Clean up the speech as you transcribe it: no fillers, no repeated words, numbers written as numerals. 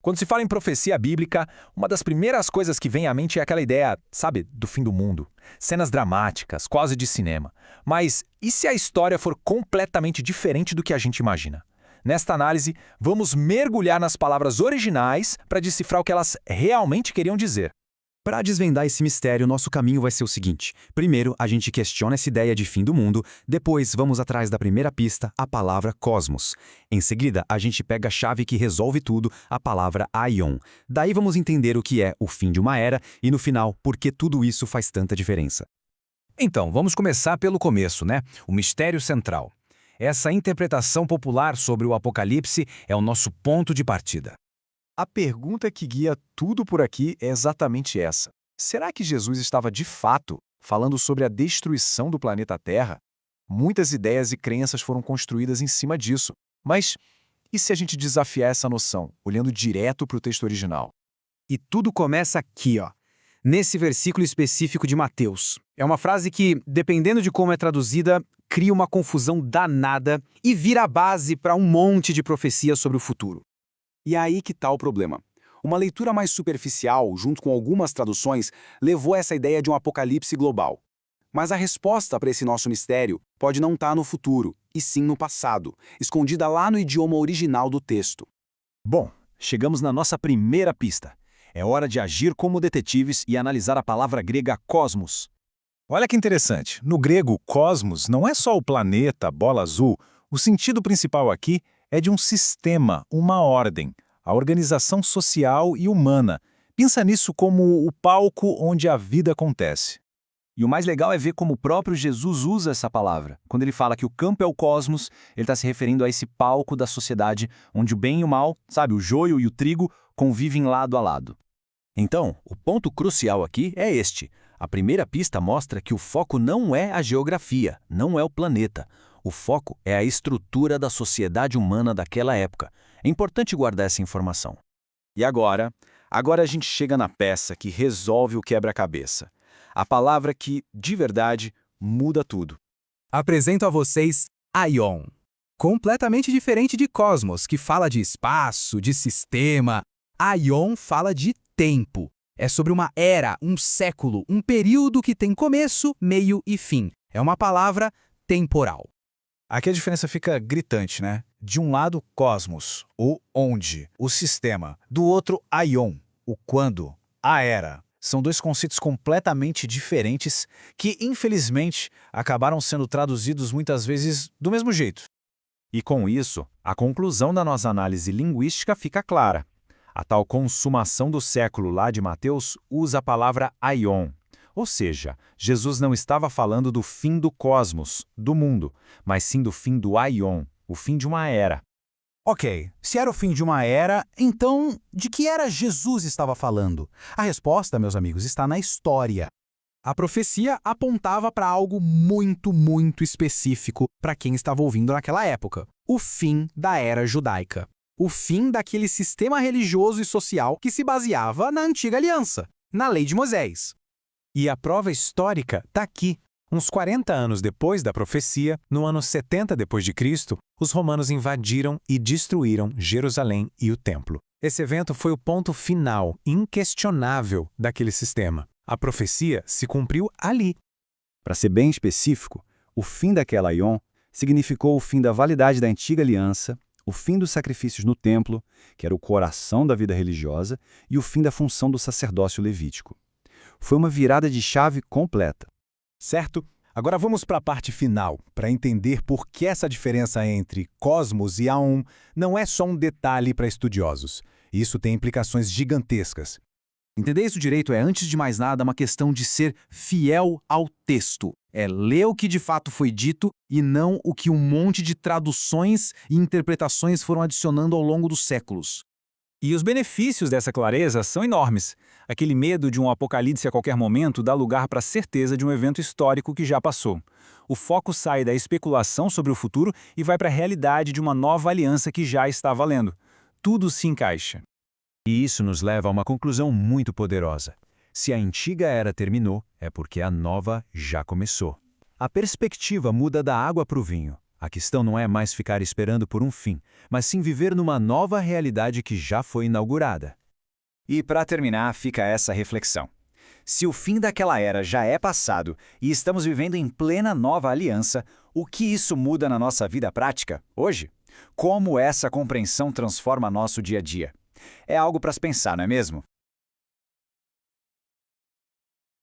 Quando se fala em profecia bíblica, uma das primeiras coisas que vem à mente é aquela ideia, sabe, do fim do mundo. Cenas dramáticas, quase de cinema. Mas e se a história for completamente diferente do que a gente imagina? Nesta análise, vamos mergulhar nas palavras originais para decifrar o que elas realmente queriam dizer. Para desvendar esse mistério, nosso caminho vai ser o seguinte. Primeiro, a gente questiona essa ideia de fim do mundo, depois vamos atrás da primeira pista, a palavra cosmos. Em seguida, a gente pega a chave que resolve tudo, a palavra aion. Daí vamos entender o que é o fim de uma era e, no final, por que tudo isso faz tanta diferença. Então, vamos começar pelo começo, né? O mistério central. Essa interpretação popular sobre o Apocalipse é o nosso ponto de partida. A pergunta que guia tudo por aqui é exatamente essa. Será que Jesus estava de fato falando sobre a destruição do planeta Terra? Muitas ideias e crenças foram construídas em cima disso. Mas e se a gente desafiar essa noção, olhando direto para o texto original? E tudo começa aqui, ó, nesse versículo específico de Mateus. É uma frase que, dependendo de como é traduzida, cria uma confusão danada e vira a base para um monte de profecias sobre o futuro. E é aí que está o problema. Uma leitura mais superficial, junto com algumas traduções, levou a essa ideia de um apocalipse global. Mas a resposta para esse nosso mistério pode não estar no futuro, e sim no passado, escondida lá no idioma original do texto. Bom, chegamos na nossa primeira pista. É hora de agir como detetives e analisar a palavra grega cosmos. Olha que interessante. No grego, cosmos não é só o planeta, bola azul. O sentido principal aqui é de um sistema, uma ordem, a organização social e humana. Pensa nisso como o palco onde a vida acontece. E o mais legal é ver como o próprio Jesus usa essa palavra. Quando ele fala que o campo é o cosmos, ele está se referindo a esse palco da sociedade onde o bem e o mal, sabe, o joio e o trigo, convivem lado a lado. Então, o ponto crucial aqui é este. A primeira pista mostra que o foco não é a geografia, não é o planeta. O foco é a estrutura da sociedade humana daquela época. É importante guardar essa informação. E agora a gente chega na peça que resolve o quebra-cabeça. A palavra que, de verdade, muda tudo. Apresento a vocês aion. Completamente diferente de cosmos, que fala de espaço, de sistema. Aion fala de tempo. É sobre uma era, um século, um período que tem começo, meio e fim. É uma palavra temporal. Aqui a diferença fica gritante, né? De um lado, cosmos, o onde, o sistema. Do outro, aion, o quando, a era. São dois conceitos completamente diferentes que, infelizmente, acabaram sendo traduzidos muitas vezes do mesmo jeito. E com isso, a conclusão da nossa análise linguística fica clara. A tal consumação do século lá de Mateus usa a palavra aion. Ou seja, Jesus não estava falando do fim do cosmos, do mundo, mas sim do fim do aion, o fim de uma era. Ok, se era o fim de uma era, então de que era Jesus estava falando? A resposta, meus amigos, está na história. A profecia apontava para algo muito, muito específico para quem estava ouvindo naquela época. O fim da era judaica. O fim daquele sistema religioso e social que se baseava na antiga aliança, na lei de Moisés. E a prova histórica está aqui. Uns 40 anos depois da profecia, no ano 70 d.C., os romanos invadiram e destruíram Jerusalém e o templo. Esse evento foi o ponto final, inquestionável, daquele sistema. A profecia se cumpriu ali. Para ser bem específico, o fim daquela aion significou o fim da validade da antiga aliança, o fim dos sacrifícios no templo, que era o coração da vida religiosa, e o fim da função do sacerdócio levítico. Foi uma virada de chave completa. Certo? Agora vamos para a parte final, para entender por que essa diferença entre cosmos e aon não é só um detalhe para estudiosos. Isso tem implicações gigantescas. Entender isso direito é, antes de mais nada, uma questão de ser fiel ao texto. É ler o que de fato foi dito e não o que um monte de traduções e interpretações foram adicionando ao longo dos séculos. E os benefícios dessa clareza são enormes. Aquele medo de um apocalipse a qualquer momento dá lugar para a certeza de um evento histórico que já passou. O foco sai da especulação sobre o futuro e vai para a realidade de uma nova aliança que já está valendo. Tudo se encaixa. E isso nos leva a uma conclusão muito poderosa. Se a antiga era terminou, é porque a nova já começou. A perspectiva muda da água para o vinho. A questão não é mais ficar esperando por um fim, mas sim viver numa nova realidade que já foi inaugurada. E para terminar, fica essa reflexão. Se o fim daquela era já é passado e estamos vivendo em plena nova aliança, o que isso muda na nossa vida prática, hoje? Como essa compreensão transforma nosso dia a dia? É algo para se pensar, não é mesmo?